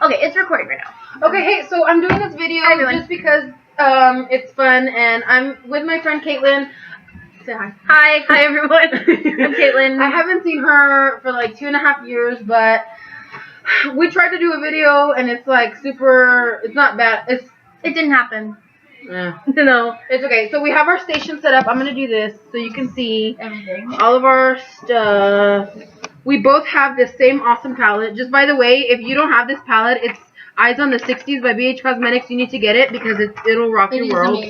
Okay, it's recording right now. Okay, hey, so I'm doing this video just because it's fun, and I'm with my friend Caitlin. Say hi. Hi everyone. I'm Caitlin. I haven't seen her for like 2.5 years, but we tried to do a video, and it's like super. It's not bad. It didn't happen. Yeah. No, it's okay. So we have our station set up. I'm gonna do this so you can see everything. all of our stuff. We both have the same awesome palette. Just by the way, if you don't have this palette, it's Eyes on the 60s by BH Cosmetics. You need to get it because it'll rock your world.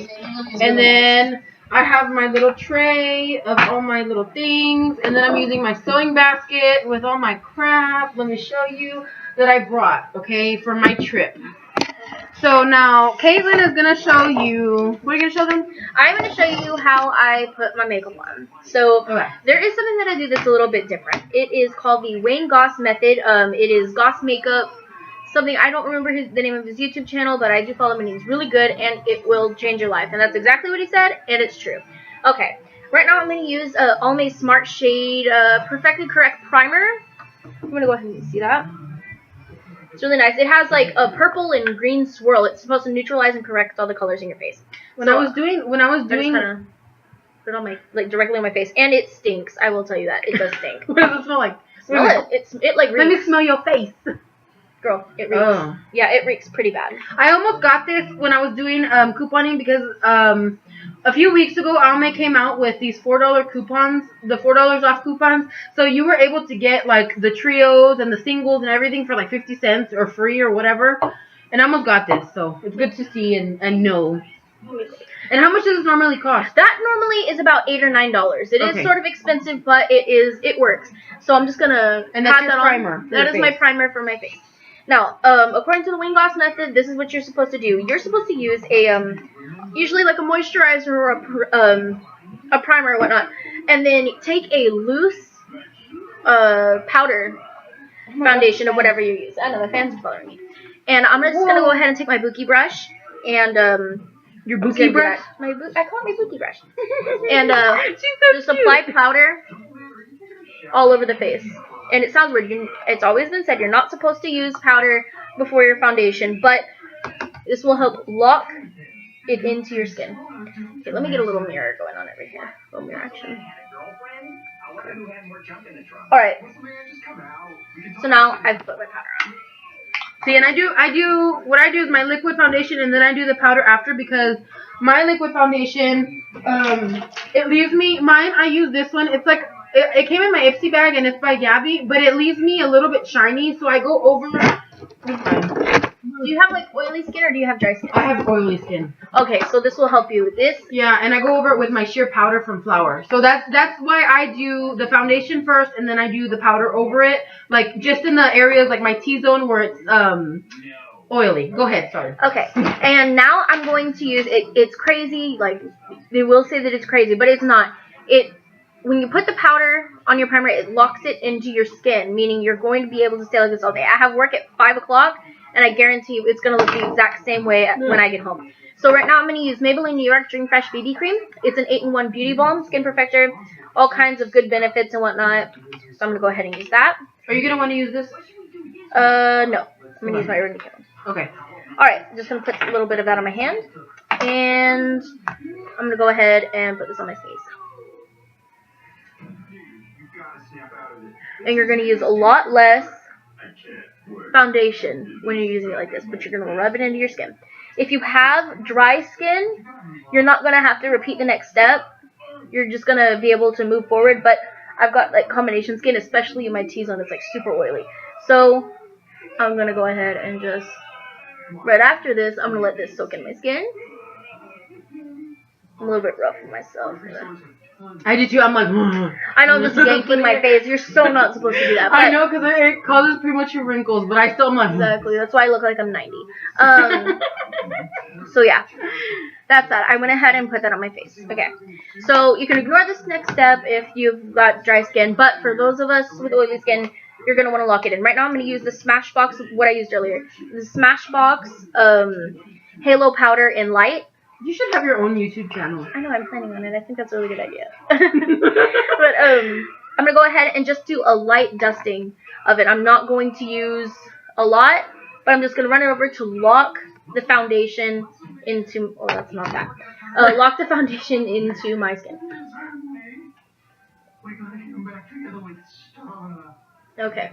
And then I have my little tray of all my little things. And then I'm using my sewing basket with all my crap. Let me show you that I brought, okay, for my trip. So now, Caitlin is going to show you, what are you going to show them? I'm going to show you how I put my makeup on. So, there is something that I do that's a little bit different. It is called the Wayne Goss method. It is Goss Makeup, something, I don't remember the name of his YouTube channel, but I do follow him and he's really good and it will change your life. And that's exactly what he said, and it's true. Okay, right now I'm going to use Almay Smart Shade Perfectly Correct Primer. I'm going to go ahead and see that. It's really nice. It has like a purple and green swirl. It's supposed to neutralize and correct all the colors in your face. When I was doing, I just kinda put it on my, like, directly on my face, and it stinks. I will tell you that it does stink. What does it smell like? Smell it. It like reeks. Let me smell your face. Girl, it reeks. Oh. Yeah, it reeks pretty bad. I almost got this when I was doing couponing because a few weeks ago Almay came out with these $4 coupons, the $4 off coupons. So you were able to get like the trios and the singles and everything for like 50 cents or free or whatever. And I almost got this, so it's good to see and know. And how much does this normally cost? That normally is about $8 or $9. It is sort of expensive, but it works. So I'm just gonna and that's your primer. That is my primer for my face. Now, according to the Wayne Goss method, this is what you're supposed to do. You're supposed to use a usually like a moisturizer or a primer or whatnot, and then take a loose powder foundation of whatever you use. I know the fans are bothering me. And I'm just gonna go ahead and take my Buki brush and your Buki brush? I call it my Buki brush. And just apply powder all over the face. And it sounds weird. It's always been said you're not supposed to use powder before your foundation, but this will help lock it into your skin. Okay, let me get a little mirror going on over here. A little mirror action. Okay. Alright. So now I've put my powder on. See, and what I do is my liquid foundation, and then I do the powder after, because my liquid foundation, it leaves me, I use this one, it's like, it came in my Ipsy bag, and it's by Gabby, but it leaves me a little bit shiny, so I go over. Do you have like oily skin or do you have dry skin? I have oily skin. Okay, so this will help you with this. Yeah, and I go over it with my sheer powder from Flower. So that's why I do the foundation first, and then I do the powder over it, like just in the areas like my T-zone where it's oily. Go ahead, sorry. Okay, and now I'm going to use it. It's crazy, like they will say that it's crazy, but it's not. When you put the powder on your primer, it locks it into your skin, meaning you're going to be able to stay like this all day. I have work at 5 o'clock, and I guarantee you it's going to look the exact same way when I get home. So right now I'm going to use Maybelline New York Dream Fresh BB Cream. It's an 8-in-1 beauty balm, skin perfector, all kinds of good benefits and whatnot. So I'm going to go ahead and use that. Are you going to want to use this? No. I'm going to use my Urban Decay. Okay. Alright, just going to put a little bit of that on my hand. And I'm going to go ahead and put this on my face. And you're going to use a lot less foundation when you're using it like this, but you're going to rub it into your skin. If you have dry skin, you're not going to have to repeat the next step. You're just going to be able to move forward, but I've got like combination skin, especially in my T-zone. It's like super oily. So I'm going to go ahead and just, right after this, I'm going to let this soak in my skin. I'm a little bit rough with myself. I did too. I'm like, I know, just yanking my face. You're so not supposed to do that. I know, because it causes premature wrinkles, but I still am like, exactly. That's why I look like I'm 90. So yeah, that's that. I went ahead and put that on my face. Okay, so you can ignore this next step if you've got dry skin, but for those of us with oily skin, you're going to want to lock it in. Right now I'm going to use the Smashbox, what I used earlier. The Smashbox Halo Powder in Light. You should have your own YouTube channel. I know, I'm planning on it. I think that's a really good idea. But I'm going to go ahead and just do a light dusting of it. I'm not going to use a lot. but I'm just going to run it over to lock the foundation into, oh, that's not that. Lock the foundation into my skin. Okay.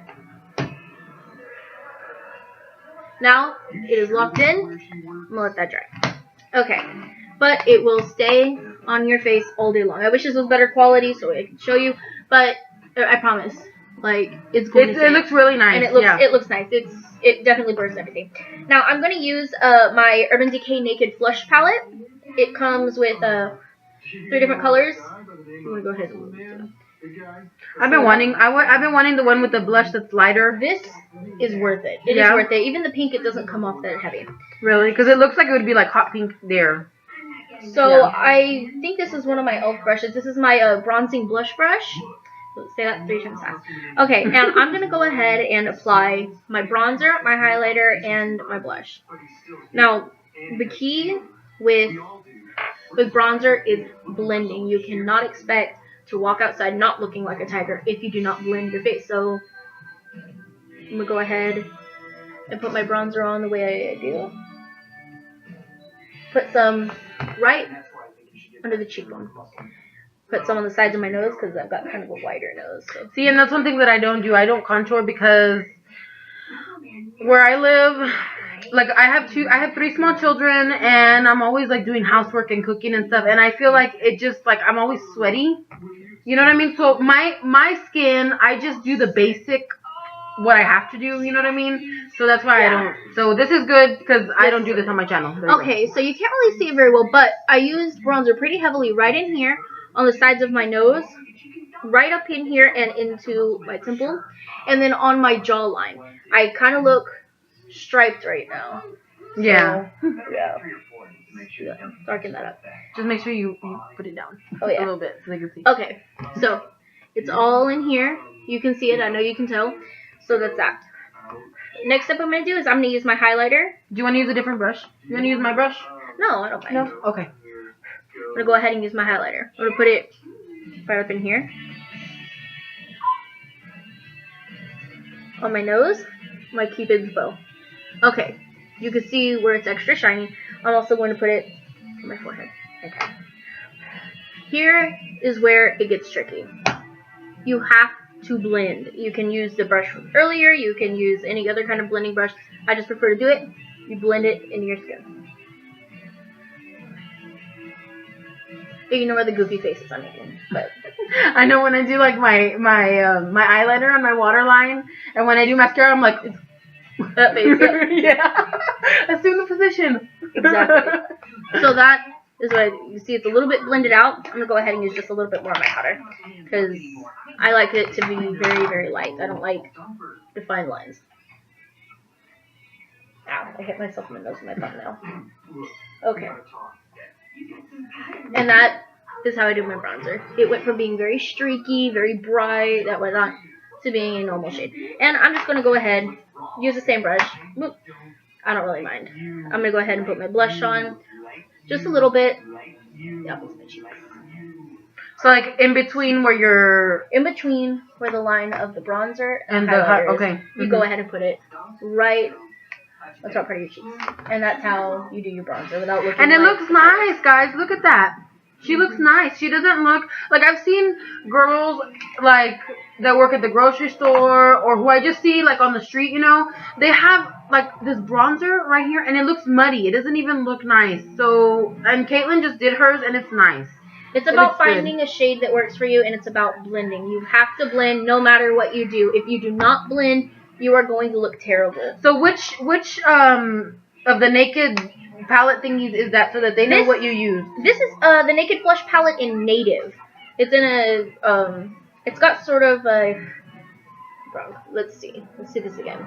Now, it is locked in. I'm going to let that dry. Okay. But it will stay on your face all day long. I wish this was better quality so I could show you, but I promise. Like, it's going to stay. It looks really nice. And it looks nice. It definitely bursts everything. Now, I'm going to use my Urban Decay Naked Flush palette. It comes with 3 different colors. I'm going to go ahead and move it up. I've been wanting the one with the blush that's lighter. This is worth it. It is worth it. Even the pink, it doesn't come off that heavy. Really? Because it looks like it would be like hot pink there. So I think this is one of my e.l.f. brushes. This is my bronzing blush brush. Let's say that 3 times fast. Okay, and I'm going to go ahead and apply my bronzer, my highlighter, and my blush. Now, the key with bronzer is blending. You cannot expect to walk outside not looking like a tiger if you do not blend your face. So I'm going to go ahead and put my bronzer on the way I do. Put some right under the cheekbone. Put some on the sides of my nose because I've got kind of a wider nose. So. See, and that's one thing that I don't do. I don't contour because where I live, like I have 3 small children, and I'm always like doing housework and cooking and stuff, and I feel like it just like I'm always sweaty. You know what I mean? So my skin, I just do the basic what I have to do, you know what I mean? So that's why I don't. So this is good because I don't do this on my channel. Okay, so you can't really see it very well, but I used bronzer pretty heavily right in here on the sides of my nose, right up in here and into my temple, and then on my jawline. I kind of look striped right now. Yeah. So, yeah. Darken that up. Just make sure you put it down. Oh, yeah. A little bit so they can see. Okay, so it's all in here. You can see it. I know you can tell. So that's that. Next step I'm going to do is I'm going to use my highlighter. Do you want to use a different brush? You want to use my brush? No, I don't mind. No? Okay. I'm going to go ahead and use my highlighter. I'm going to put it right up in here. On my nose, my Cupid's bow. Okay, you can see where it's extra shiny. I'm also going to put it on my forehead. Okay. Here is where it gets tricky. You have to blend. You can use the brush from earlier. You can use any other kind of blending brush. I just prefer to do it. You blend it into your skin. Ignore the goofy faces I'm making, but I know when I do like my eyeliner on my waterline, and when I do mascara, I'm like, that face. Yeah. Assume the position. Exactly. So that is what you see. It's a little bit blended out. I'm gonna go ahead and use just a little bit more of my powder because I like it to be very, very light. I don't like defined lines. Ow! I hit myself in the nose with my thumbnail. Okay. And that is how I do my bronzer. It went from being very streaky, very bright, that went on, to being a normal shade. And I'm just going to go ahead, use the same brush. Whoop. I don't really mind. I'm going to go ahead and put my blush on. Just a little bit. Yeah, so like in between where you're... In between where the line of the bronzer and the highlighter okay. is, you go ahead and put it right on top part of your cheeks. And that's how you do your bronzer without looking. And it looks nice, guys. Look at that. She looks nice. She doesn't look like I've seen girls like that work at the grocery store or who I just see like on the street, you know. They have like this bronzer right here and it looks muddy. It doesn't even look nice. So, and Caitlin just did hers and it's nice. It's about finding a shade that works for you, and it's about blending. You have to blend no matter what you do. If you do not blend, you are going to look terrible. So which of the Naked palette thingies is that so that they know what you use? This is the Naked Flush palette in Native. It's in a it's got sort of a let's see this again.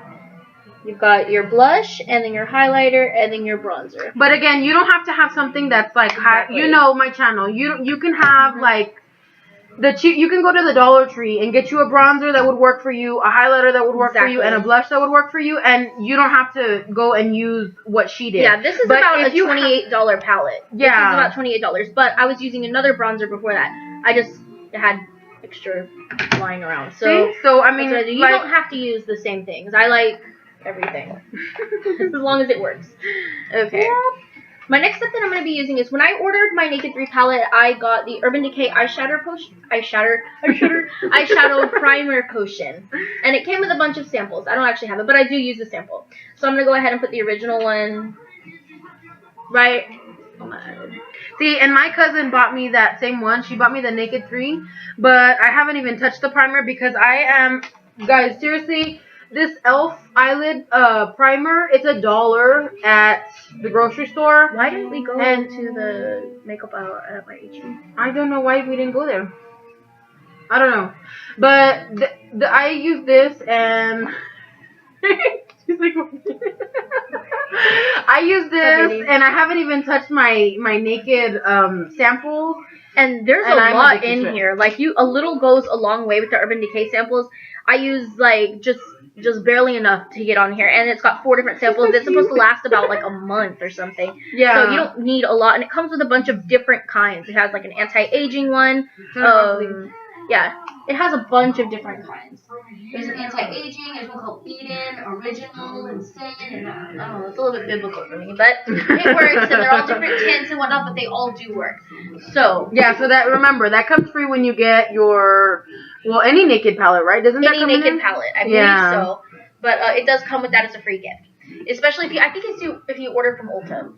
You've got your blush, and then your highlighter, and then your bronzer. But again, you don't have to have something that's like high. You know my channel. You can have like you can go to the Dollar Tree and get you a bronzer that would work for you, a highlighter that would work for you, and a blush that would work for you, and you don't have to go and use what she did. Yeah, this is about a $28 palette. Yeah. This is about $28, but I was using another bronzer before that. I just had extra lying around. So, I mean, you don't have to use the same things. I like everything. As long as it works. Okay. My next step that I'm going to be using is when I ordered my Naked 3 palette, I got the Urban Decay eyeshadow primer potion. And it came with a bunch of samples. I don't actually have it, but I do use the sample. So I'm going to go ahead and put the original one right on my eyelid. See, and my cousin bought me that same one. She bought me the Naked 3, but I haven't even touched the primer because I am, guys, seriously, this e.l.f. eyelid primer, it's $1 at the grocery store. Why didn't we go to the makeup aisle at my HE? I don't know why we didn't go there. I don't know. But I use this and... She's like, I use this and I haven't even touched my Naked samples. And there's a lot in here. Like a little goes a long way with the Urban Decay samples. I use like just barely enough to get on here, and it's got 4 different samples. It's supposed to last about like a month or something. Yeah. So you don't need a lot, and it comes with a bunch of different kinds. It has like an anti-aging one. Yeah, it has a bunch of different kinds. There's an anti-aging. There's one called Eden, Original, and Sin. And I don't know, it's a little bit biblical for me, but it works. And they're all different tints and whatnot, but they all do work. So yeah, so that remember that comes free when you get your any Naked palette, right? Doesn't that come Naked in? palette? I believe so. But it does come with that as a free gift, especially if you order from Ulta.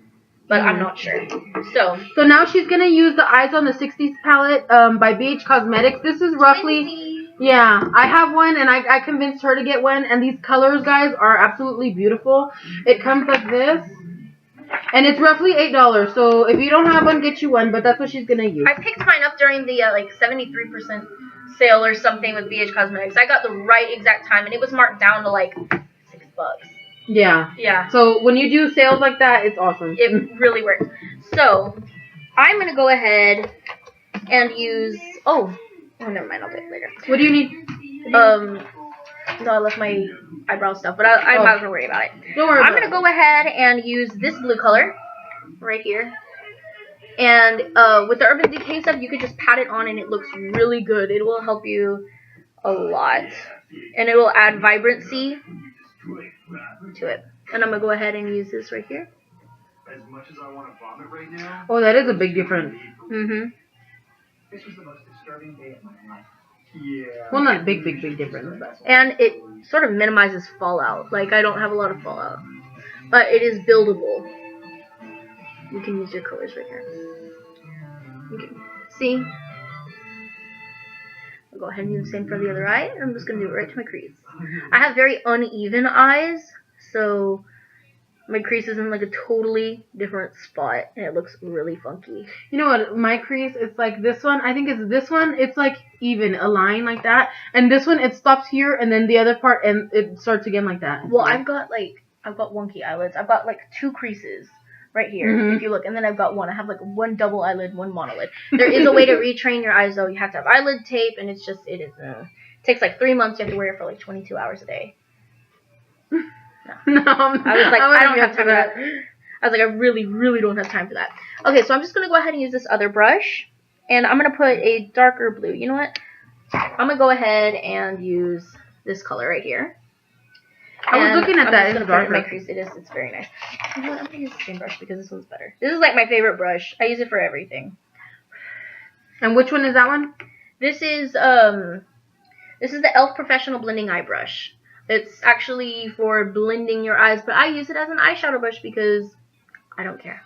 But I'm not sure. So now she's gonna use the Eyes on the 60s palette by BH Cosmetics. This is roughly, yeah, I have one and I convinced her to get one, and these colors, guys, are absolutely beautiful. It comes like this, and it's roughly $8. So if you don't have one, get you one. But that's what she's gonna use. I picked mine up during the like 73% sale or something with BH Cosmetics. I got the right exact time, and it was marked down to like $6. Yeah. Yeah. So when you do sales like that, it's awesome. It really works. So I'm gonna go ahead and use. Oh, never mind. I'll do it later. What do you need? No, I left my eyebrow stuff, but I'm not gonna worry about it. Don't worry. I'm gonna go ahead and use this blue color right here. And with the Urban Decay stuff, you could just pat it on, and it looks really good. It will help you a lot, and it will add vibrancy to it. And I'm gonna go ahead and use this right here. As much as I want to vomit right now. Oh, that is a big difference. Mhm. This was the most disturbing day of my life. Yeah. Well, not big difference. And it sort of minimizes fallout. Like, I don't have a lot of fallout, but it is buildable. You can use your colors right here. You can see. I'll go ahead and do the same for the other eye. I'm just gonna do it right to my crease. I have very uneven eyes, so my crease is in like a totally different spot, and it looks really funky. You know what? My crease, it's like this one. I think it's this one. It's like even, a line like that. And this one, it stops here, and then the other part, and it starts again like that. Well, I've got wonky eyelids. I've got like 2 creases right here, if you look, and then I've got one. I have like one double eyelid, one monolid. There is a way to retrain your eyes, though. You have to have eyelid tape, and it takes like 3 months. You have to wear it for like 22 hours a day. No, I was like, I don't have time for that. I was like, I really, really don't have time for that. Okay, so I'm just gonna go ahead and use this other brush, and I'm gonna put a darker blue. You know what? I'm gonna go ahead and use this color right here. I was looking at that. It's darker. My crease. It's very nice. You know what? I'm gonna use the same brush because this one's better. This is like my favorite brush. I use it for everything. And which one is that one? This is the e.l.f. Professional Blending Eye Brush. It's actually for blending your eyes, but I use it as an eyeshadow brush because I don't care.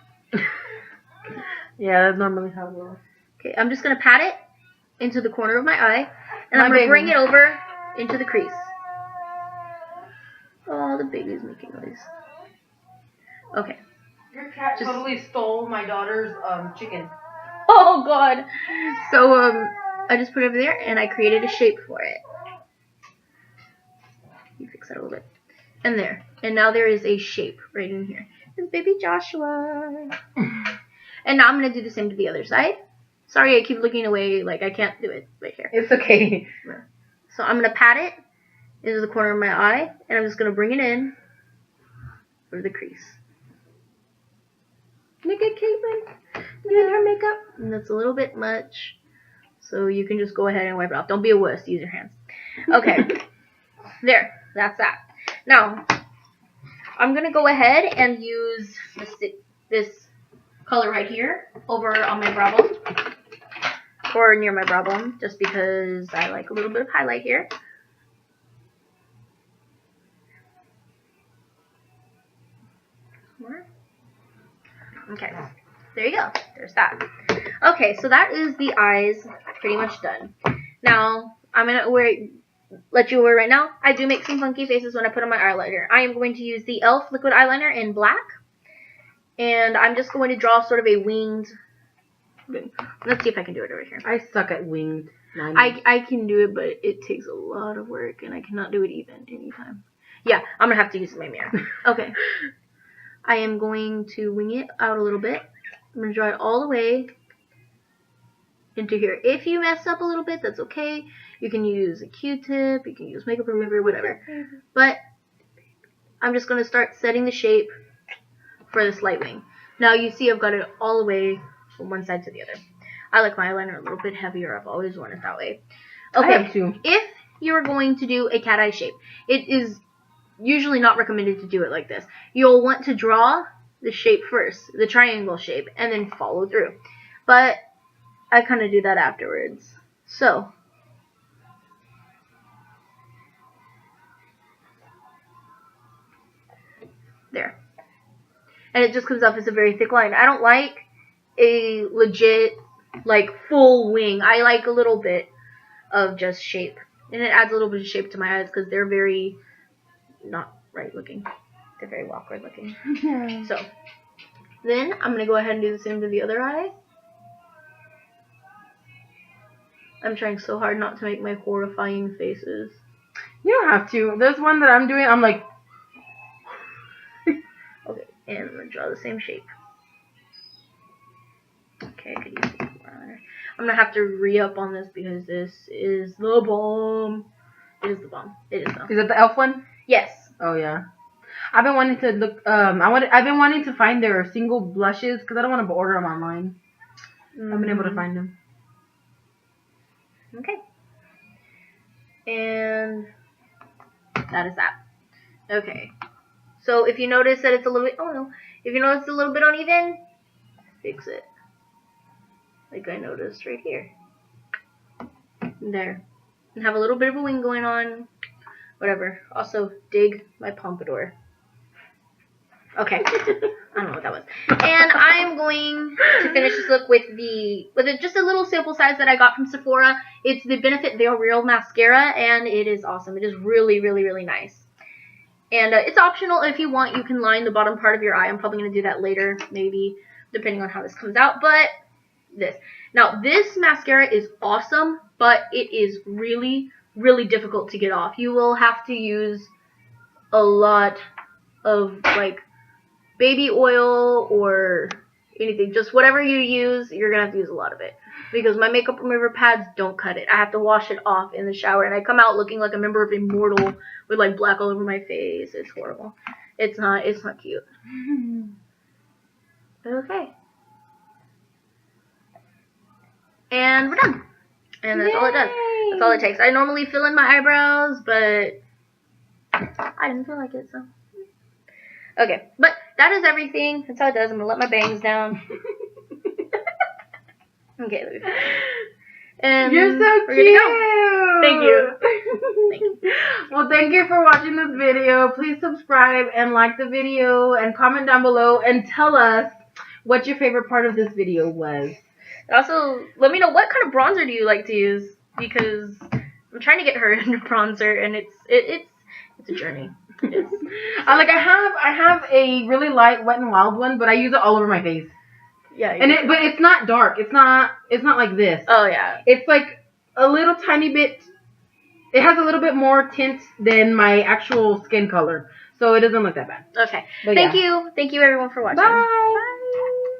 Yeah, that's normally how it goes. Okay, I'm just gonna pat it into the corner of my eye, and I'm gonna bring it over into the crease. Oh, the baby's making noise. Okay. Your cat totally stole my daughter's chicken. Oh God. So I just put it over there, and I created a shape for it. You fix that a little bit. And there. And now there is a shape right in here. It's baby Joshua. And now I'm going to do the same to the other side. Sorry, I keep looking away. Like, I can't do it right here. It's okay. So I'm going to pat it into the corner of my eye. And I'm just going to bring it in for the crease. Look at Caitlin doing her makeup. And that's a little bit much. So you can just go ahead and wipe it off. Don't be a wuss. Use your hands. Okay. There. That's that. Now, I'm going to go ahead and use this color right here over on my brow bone. Or near my brow bone, just because I like a little bit of highlight here. Okay, there you go. There's that. Okay, so that is the eyes pretty much done. Now, I'm going to let you aware right now. I do make some funky faces when I put on my eyeliner. I am going to use the e.l.f. liquid eyeliner in black. And I'm just going to draw sort of a winged... Let's see if I can do it over here. I suck at winged. I can do it, but it takes a lot of work, and I cannot do it even anytime. Yeah, I'm going to have to use my mirror. Okay. I am going to wing it out a little bit. I'm going to draw it all the way into here. If you mess up a little bit, that's okay. You can use a Q-tip, you can use makeup remover, whatever. But I'm just going to start setting the shape for this light wing. Now you see I've got it all the way from one side to the other. I like my eyeliner a little bit heavier. I've always worn it that way. Okay, I have too. If you're going to do a cat eye shape, it is usually not recommended to do it like this. You'll want to draw the shape first, the triangle shape, and then follow through. But I kind of do that afterwards. So, there. And it just comes off as a very thick line. I don't like a legit, like, full wing. I like a little bit of just shape. And it adds a little bit of shape to my eyes because they're very not right looking. They're very awkward looking. So, then I'm going to go ahead and do the same to the other eye. I'm trying so hard not to make my horrifying faces. You don't have to. There's one that I'm doing. I'm like... Okay, and I'm going to draw the same shape. Okay, I could use it. I'm going to have to re-up on this because this is the bomb. It is the bomb. It is though. Is it the e.l.f. one? Yes. Oh, yeah. I've been wanting to look... I've been wanting to find their single blushes because I don't want to order them online. I've been able to find them. Okay. And that is that. Okay. So if you notice that it's a little bit, if you notice it's a little bit uneven, fix it. Like I noticed right here. There. And have a little bit of a wing going on. Whatever. Also, dig my pompadour. Okay. I don't know what that was. And I'm going to finish this look with just a little sample size that I got from Sephora. It's the Benefit Veil Real Mascara, and it is awesome. It is really, really, really nice. And it's optional. If you want, you can line the bottom part of your eye. I'm probably going to do that later, maybe, depending on how this comes out. But this. Now, this mascara is awesome, but it is really, really difficult to get off. You will have to use a lot of, like, baby oil or anything. Just whatever you use, you're going to have to use a lot of it. Because my makeup remover pads don't cut it. I have to wash it off in the shower. And I come out looking like a member of Immortal with, like, black all over my face. It's horrible. It's not cute. Okay. And we're done. And that's all it does. That's all it takes. I normally fill in my eyebrows, but I didn't feel like it, so. Okay, but that is everything. That's how it does. I'm going to let my bangs down. Okay, let me finish. And you're so we're cute. Go. Thank you. Thank you. Well, thank you for watching this video. Please subscribe and like the video and comment down below and tell us what your favorite part of this video was. Also, let me know what kind of bronzer do you like to use, because I'm trying to get her into bronzer, and it's a journey. It is. I have a really light Wet n Wild one, but I use it all over my face. Yeah. But it's not dark. It's not like this. Oh yeah. It's like a little tiny bit. It has a little bit more tint than my actual skin color, so it doesn't look that bad. Okay. But Thank you everyone for watching. Bye.